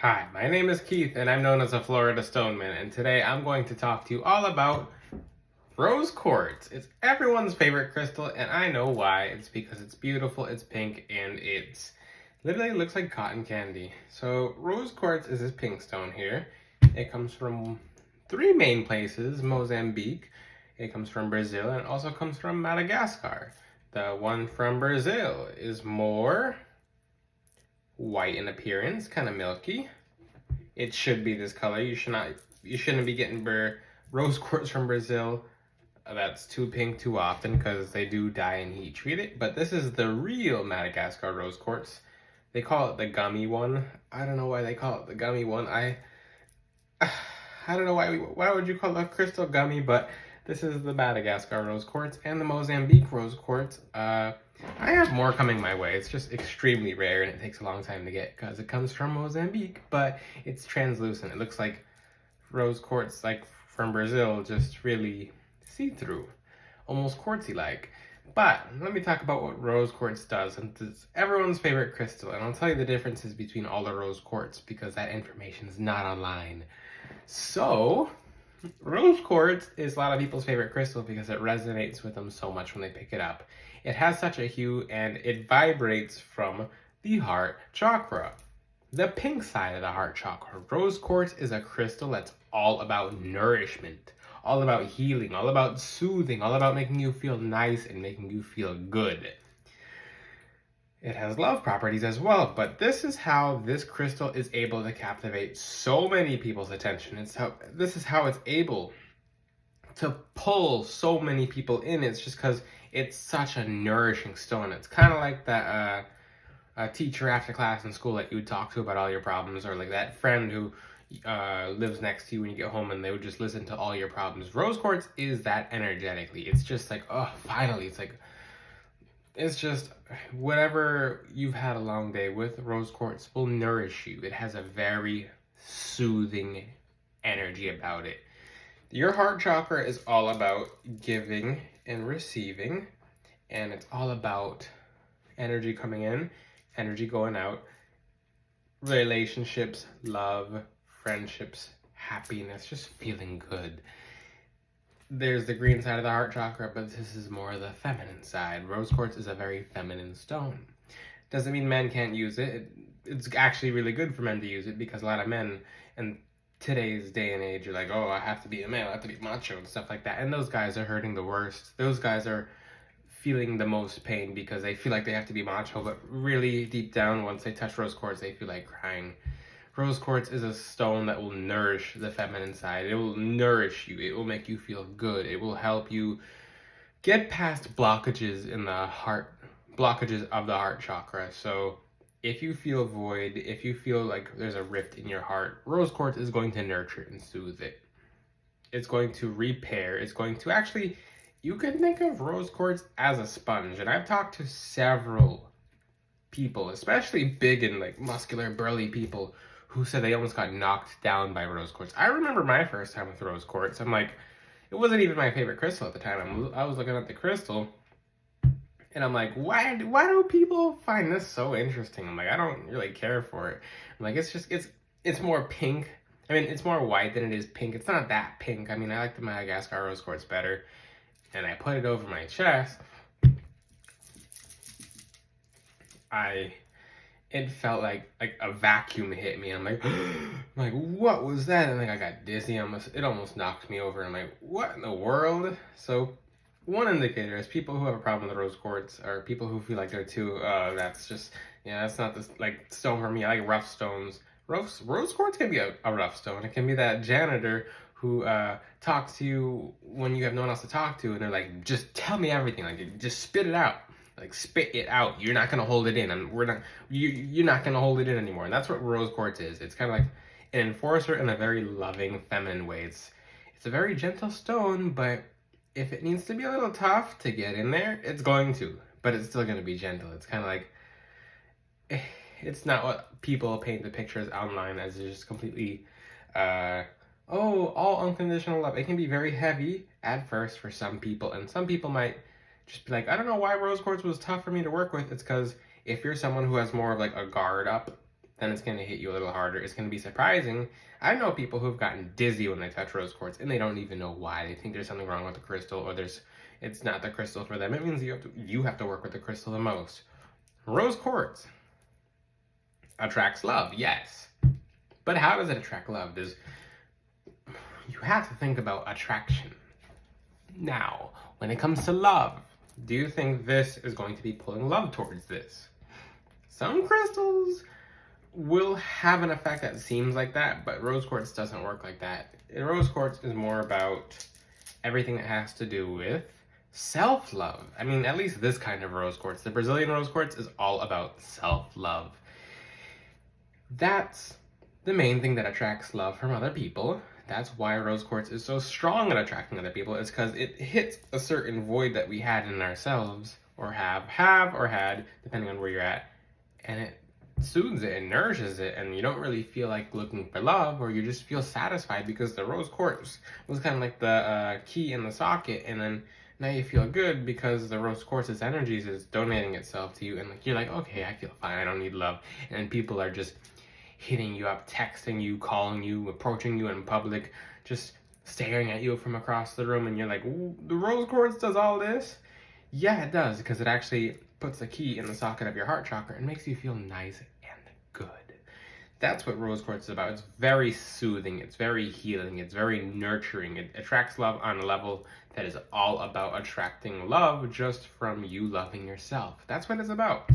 Hi, my name is Keith, and I'm known as a Florida Stoneman, and today I'm going to talk to you all about rose quartz. It's everyone's favorite crystal, and I know why. It's because it's beautiful, it's pink, and it's literally looks like cotton candy. So rose quartz is this pink stone here. It comes from three main places: Mozambique, it comes from Brazil, and it also comes from Madagascar. The one from Brazil is more white in appearance, kind of milky. It should be this color. You shouldn't be getting rose quartz from Brazil that's too pink too often because they do dye and heat treat it. But this is the real Madagascar rose quartz. They call it the gummy one. I don't know why they call it the gummy one. I don't know why would you call it a crystal gummy, but this is the Madagascar rose quartz and the Mozambique rose quartz. I have more coming my way. It's just extremely rare and it takes a long time to get because it comes from Mozambique, but it's translucent. It looks like rose quartz like from Brazil, just really see-through, almost quartzy-like. But let me talk about what rose quartz does. And it's everyone's favorite crystal, and I'll tell you the differences between all the rose quartz because that information is not online. So, rose quartz is a lot of people's favorite crystal because it resonates with them so much when they pick it up. It has such a hue and it vibrates from the heart chakra, the pink side of the heart chakra. Rose quartz is a crystal that's all about nourishment, all about healing, all about soothing, all about making you feel nice and making you feel good. It has love properties as well, but this is how this crystal is able to captivate so many people's attention. This is how it's able to pull so many people in. It's just because it's such a nourishing stone. It's kind of like that teacher after class in school that you would talk to about all your problems, or like that friend who lives next to you when you get home and they would just listen to all your problems. Rose quartz is that energetically. It's just like, oh, finally. It's just whatever you've had a long day with, rose quartz will nourish you. It has a very soothing energy about it. Your heart chakra is all about giving and receiving, and it's all about energy coming in, energy going out, relationships, love, friendships, happiness, just feeling good. There's the green side of the heart chakra, but this is more the feminine side. Rose quartz is a very feminine stone. Doesn't mean men can't use it. It's actually really good for men to use it because a lot of men in today's day and age are like, oh, I have to be a male, I have to be macho and stuff like that. And those guys are hurting the worst. Those guys are feeling the most pain because they feel like they have to be macho, but really deep down, once they touch rose quartz, they feel like crying. Rose quartz is a stone that will nourish the feminine side. It will nourish you. It will make you feel good. It will help you get past blockages in the heart, blockages of the heart chakra. So if you feel void, if you feel like there's a rift in your heart, rose quartz is going to nurture and soothe it. It's going to repair. It's going to actually, you can think of rose quartz as a sponge. And I've talked to several people, especially big and like muscular, burly people, who said they almost got knocked down by rose quartz. I remember my first time with rose quartz. I'm like, it wasn't even my favorite crystal at the time. I was looking at the crystal, and I'm like, why do people find this so interesting? I'm like, I don't really care for it. I'm like, it's more pink. I mean, it's more white than it is pink. It's not that pink. I mean, I like the Madagascar rose quartz better. And I put it over my chest. It felt like a vacuum hit me. I'm like, what was that? And like I got dizzy. It almost knocked me over. I'm like, what in the world? So one indicator is people who have a problem with rose quartz, or people who feel like they're too, that's just, yeah, that's not this like stone for me. I like rough stones. Rose quartz can be a rough stone. It can be that janitor who talks to you when you have no one else to talk to, and they're like, just tell me everything. Like, just spit it out. Like, spit it out. You're not gonna hold it in, and you're not gonna hold it in anymore. And that's what rose quartz is. It's kind of like an enforcer in a very loving, feminine way. It's a very gentle stone, but if it needs to be a little tough to get in there, it's going to. But it's still gonna be gentle. It's kind of like, it's not what people paint the pictures online as. Just completely, all unconditional love. It can be very heavy at first for some people, and some people might just be like, I don't know why rose quartz was tough for me to work with. It's because if you're someone who has more of like a guard up then it's going to hit you a little harder. It's going to be surprising. I know people who've gotten dizzy when they touch rose quartz, and they don't even know why. They think there's something wrong with the crystal, or it's not the crystal for them. It means you have to work with the crystal the most. Rose quartz attracts love, yes. But how does it attract love? You have to think about attraction. Now, when it comes to love, do you think this is going to be pulling love towards this? Some crystals will have an effect that seems like that, but rose quartz doesn't work like that. Rose quartz is more about everything that has to do with self-love. I mean, at least this kind of rose quartz. The Brazilian rose quartz is all about self-love. That's the main thing that attracts love from other people. That's why rose quartz is so strong at attracting other people. It's because it hits a certain void that we had in ourselves, or have or had, depending on where you're at, and it soothes it and nourishes it, and you don't really feel like looking for love, or you just feel satisfied because the rose quartz was kind of like the key in the socket, and then now you feel good because the rose quartz's energies is donating itself to you, and like you're like, okay, I feel fine, I don't need love. And people are just hitting you up, texting you, calling you, approaching you in public, just staring at you from across the room, and you're like, ooh, the rose quartz does all this? Yeah, it does, because it actually puts a key in the socket of your heart chakra and makes you feel nice and good. That's what rose quartz is about. It's very soothing, it's very healing, it's very nurturing. It attracts love on a level that is all about attracting love just from you loving yourself. That's what it's about.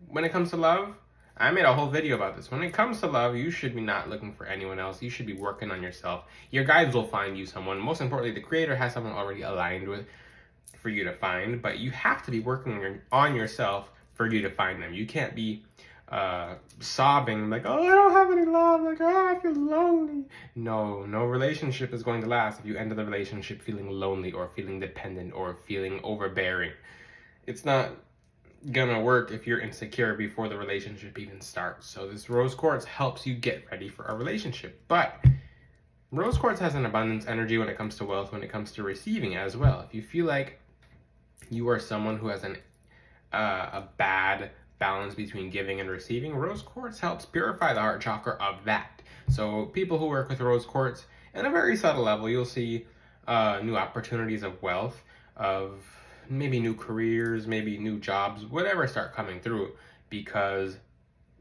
When it comes to love, I made a whole video about this. When it comes to love, you should be not looking for anyone else. You should be working on yourself. Your guides will find you someone. Most importantly, the creator has someone already aligned with for you to find, but you have to be working on yourself for you to find them. You can't be sobbing like, oh, I don't have any love, like, oh, I feel lonely. No relationship is going to last if you enter the relationship feeling lonely or feeling dependent or feeling overbearing. It's not gonna work if you're insecure before the relationship even starts. So this rose quartz helps you get ready for a relationship. But rose quartz has an abundance energy when it comes to wealth, when it comes to receiving as well. If you feel like you are someone who has a bad balance between giving and receiving, rose quartz helps purify the heart chakra of that. So people who work with rose quartz, at a very subtle level, you'll see new opportunities of wealth, of maybe new careers, maybe new jobs, whatever start coming through, because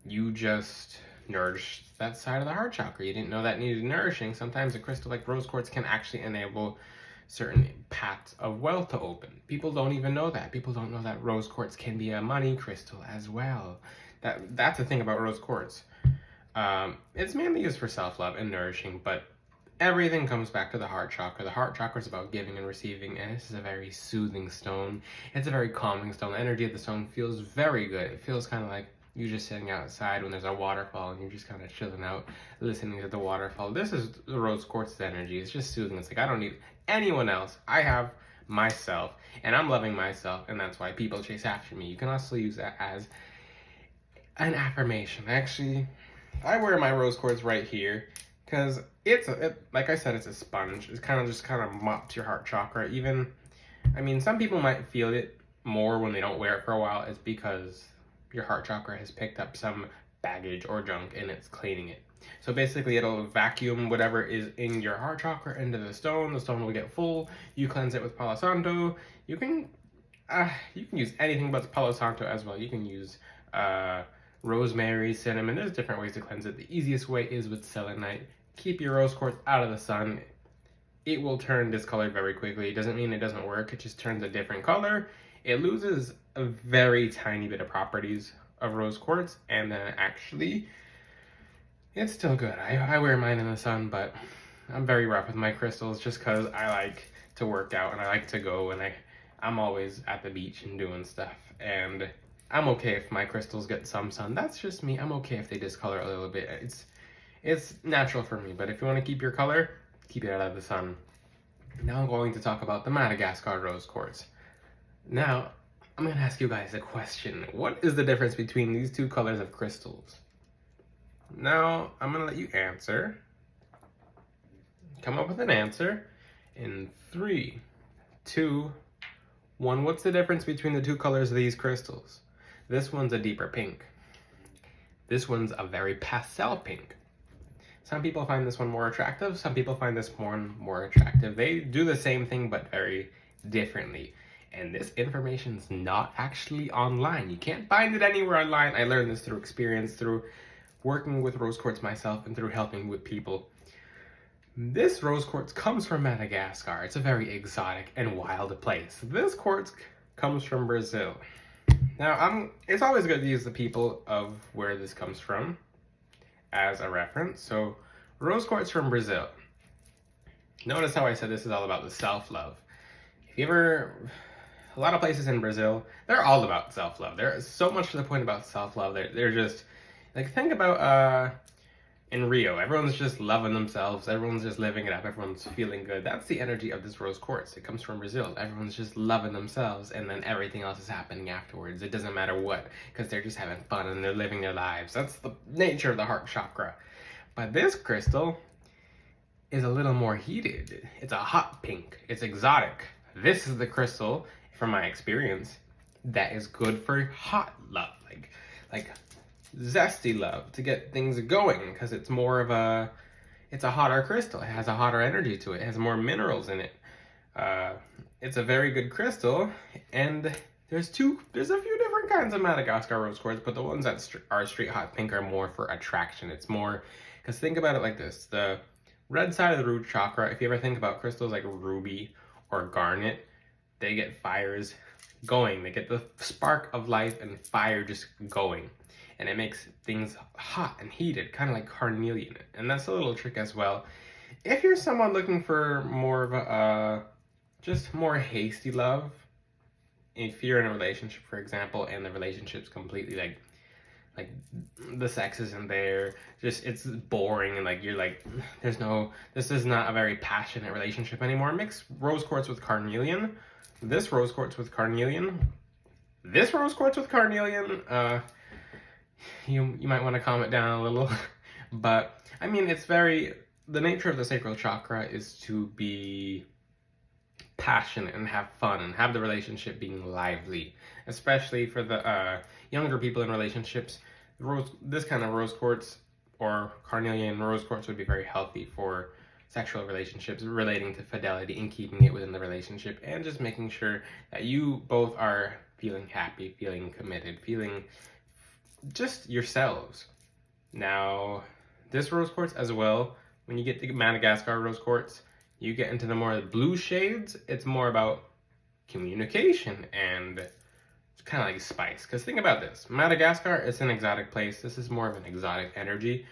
you just nourished that side of the heart chakra. You didn't know that needed nourishing. Sometimes a crystal like rose quartz can actually enable certain paths of wealth to open. People don't even know that. People don't know that rose quartz can be a money crystal as well. That's the thing about rose quartz. It's mainly used for self-love and nourishing, but everything comes back to the heart chakra. The heart chakra is about giving and receiving, and this is a very soothing stone. It's a very calming stone. The energy of the stone feels very good. It feels kind of like you're just sitting outside when there's a waterfall and you're just kind of chilling out, listening to the waterfall. This is the rose quartz's energy. It's just soothing. It's like, I don't need anyone else. I have myself, and I'm loving myself, and that's why people chase after me. You can also use that as an affirmation. Actually, I wear my rose quartz right here, because like I said, it's a sponge. It's kind of mops your heart chakra. Even, I mean, some people might feel it more when they don't wear it for a while. It's because your heart chakra has picked up some baggage or junk and it's cleaning it. So basically, it'll vacuum whatever is in your heart chakra into the stone. The stone will get full. You cleanse it with Palo Santo. You can use anything but Palo Santo as well. You can use rosemary, cinnamon. There's different ways to cleanse it. The easiest way is with selenite. Keep your rose quartz out of the sun. It will turn discolored very quickly. It doesn't mean it doesn't work. It just turns a different color. It loses a very tiny bit of properties of rose quartz, and then actually, it's still good. I wear mine in the sun, but I'm very rough with my crystals just because I like to work out and I like to go, and I'm always at the beach and doing stuff. And I'm okay if my crystals get some sun. That's just me. I'm okay if they discolor a little bit. It's natural for me, but if you want to keep your color, keep it out of the sun. Now I'm going to talk about the Madagascar rose quartz. Now, I'm going to ask you guys a question. What is the difference between these two colors of crystals? Now, I'm going to let you answer. Come up with an answer in 3, 2, 1. What's the difference between the two colors of these crystals? This one's a deeper pink. This one's a very pastel pink. Some people find this one more attractive. Some people find this one more attractive. They do the same thing, but very differently. And this information is not actually online. You can't find it anywhere online. I learned this through experience, through working with rose quartz myself, and through helping with people. This rose quartz comes from Madagascar. It's a very exotic and wild place. This quartz comes from Brazil. Now, it's always good to use the people of where this comes from as a reference. So, rose quartz from Brazil. Notice how I said this is all about the self-love. If you ever, a lot of places in Brazil, they're all about self-love. There's so much to the point about self-love. They're just, like, think about in Rio, everyone's just loving themselves. Everyone's just living it up. Everyone's feeling good. That's the energy of this rose quartz. It comes from Brazil. Everyone's just loving themselves, and then everything else is happening afterwards. It doesn't matter what, because they're just having fun and they're living their lives. That's the nature of the heart chakra. But this crystal is a little more heated. It's a hot pink. It's exotic. This is the crystal, from my experience, that is good for hot love, like zesty love, to get things going, because it's more of it's a hotter crystal. It has a hotter energy to it. It has more minerals in it. It's a very good crystal, and there's a few different kinds of Madagascar rose quartz, but the ones that are straight hot pink are more for attraction. It's more, because think about it like this: the red side of the root chakra, if you ever think about crystals like ruby or garnet, they get fires going. They get the spark of life and fire just going. And it makes things hot and heated, kind of like carnelian. And that's a little trick as well. If you're someone looking for more of a, just more hasty love, if you're in a relationship, for example, and the relationship's completely like the sex isn't there, just it's boring, and like you're like, this is not a very passionate relationship anymore, mix rose quartz with carnelian. This rose quartz with carnelian. This rose quartz with carnelian, you might want to calm it down a little. But I mean, it's the nature of the sacral chakra is to be passionate and have fun and have the relationship being lively, especially for the younger people in relationships. This kind of rose quartz or carnelian rose quartz would be very healthy for sexual relationships, relating to fidelity and keeping it within the relationship, and just making sure that you both are feeling happy, feeling committed, feeling just yourselves. Now, this rose quartz as well, when you get to Madagascar rose quartz, you get into the more blue shades. It's more about communication, and it's kind of like spice. Because think about this, Madagascar is an exotic place. This is more of an exotic energy.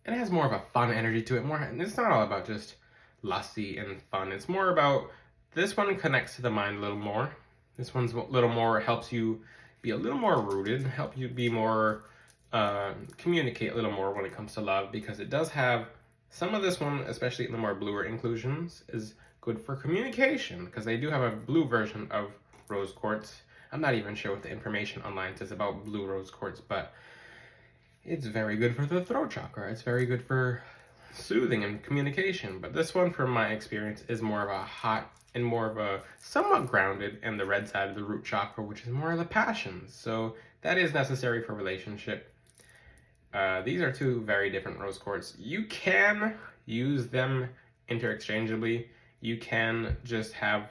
It has more of a fun energy to it. And it's not all about just lusty and fun. It's more about, this one connects to the mind a little more. This one's a little more, helps you be a little more rooted, help you be more, communicate a little more when it comes to love, because it does have some of this one, especially in the more bluer inclusions, is good for communication, because they do have a blue version of rose quartz. I'm not even sure what the information online says about blue rose quartz, but it's very good for the throat chakra. It's very good for soothing and communication. But this one, from my experience, is more of a hot and more of a somewhat grounded, and the red side of the root chakra, which is more of the passions. So that is necessary for relationship. These are two very different rose quartz. You can use them interchangeably. You can just have,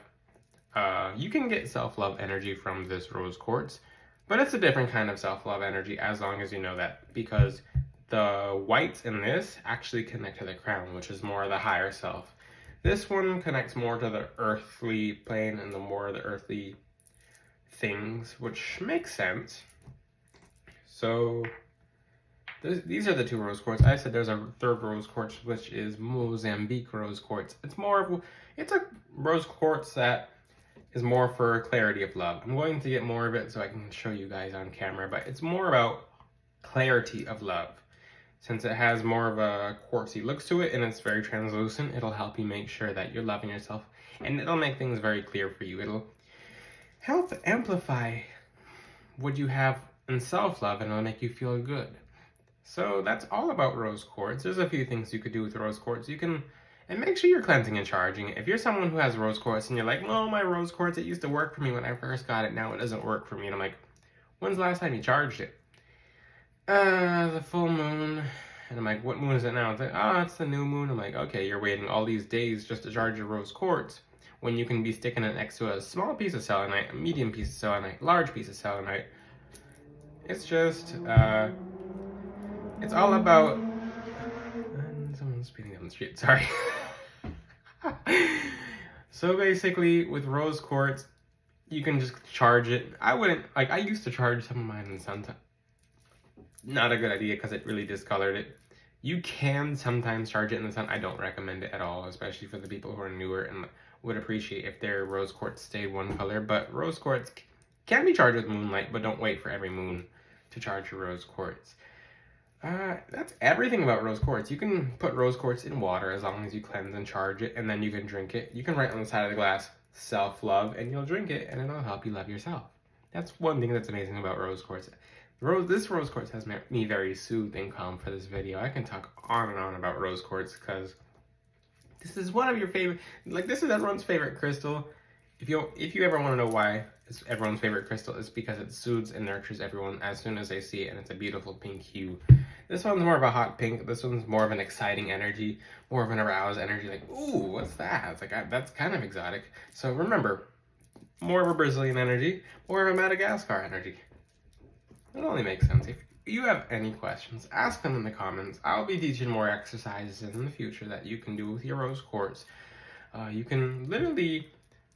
you can get self-love energy from this rose quartz, but it's a different kind of self-love energy, as long as you know that, because the whites in this actually connect to the crown, which is more of the higher self. This one connects more to the earthly plane and the more of the earthly things, which makes sense. So these are the two rose quartz. I said there's a third rose quartz, which is Mozambique rose quartz. It's a rose quartz that is more for clarity of love. I'm going to get more of it so I can show you guys on camera, but it's more about clarity of love. Since it has more of a quartzy looks to it, and it's very translucent, it'll help you make sure that you're loving yourself, and it'll make things very clear for you. It'll help amplify what you have in self-love, and it'll make you feel good. So that's all about rose quartz. There's a few things you could do with rose quartz. And make sure you're cleansing and charging it. If you're someone who has rose quartz and you're like, well, my rose quartz, it used to work for me when I first got it, now it doesn't work for me. And I'm like, when's the last time you charged it? The full moon. And I'm like, what moon is it now? It's like, oh, it's the new moon. I'm like, okay, you're waiting all these days just to charge your rose quartz when you can be sticking it next to a small piece of selenite, a medium piece of selenite, large piece of selenite. It's just, it's all about... someone's speeding down the street, sorry. So basically, with rose quartz, you can just charge it. I wouldn't, like, I used to charge some of mine in the sun. Not a good idea because it really discolored it. You can sometimes charge it in the sun. I don't recommend it at all, especially for the people who are newer and would appreciate if their rose quartz stayed one color. But rose quartz can be charged with moonlight, but don't wait for every moon to charge your rose quartz. That's everything about rose quartz. You can put rose quartz in water as long as you cleanse and charge it, and then you can drink it. You can write on the side of the glass, self-love, and you'll drink it, and it'll help you love yourself. That's one thing that's amazing about rose quartz. This rose quartz has made me very soothed and calm for this video. I can talk on and on about rose quartz because this is one of your favorite, like this is everyone's favorite crystal. If you ever want to know why it's everyone's favorite crystal, it's because it soothes and nurtures everyone as soon as they see it, and it's a beautiful pink hue. This one's more of a hot pink. This one's more of an exciting energy, more of an aroused energy. Like, ooh, what's that? It's like that's kind of exotic. So remember, more of a Brazilian energy, more of a Madagascar energy. It only makes sense. If you have any questions, ask them in the comments. I'll be teaching more exercises in the future that you can do with your rose quartz. You can literally,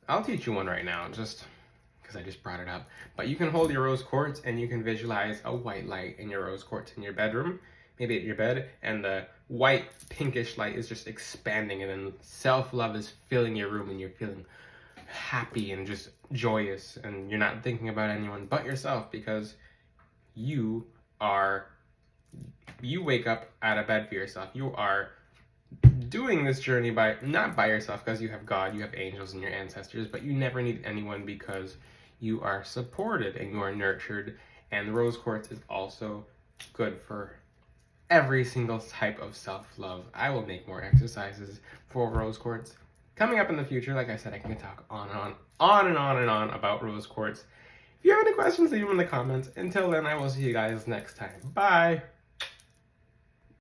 I'll teach you one right now, just because I just brought it up. But you can hold your rose quartz and you can visualize a white light in your rose quartz in your bedroom, maybe at your bed, and the white pinkish light is just expanding, and then self-love is filling your room and you're feeling happy and just joyous, and you're not thinking about anyone but yourself because you wake up out of bed for yourself. You are doing this journey not by yourself because you have God, you have angels and your ancestors, but you never need anyone because you are supported and you are nurtured. And the rose quartz is also good for every single type of self-love. I will make more exercises for rose quartz coming up in the future. Like I said, I can talk on and on about rose quartz. If you have any questions, leave them in the comments. Until then, I will see you guys next time. Bye!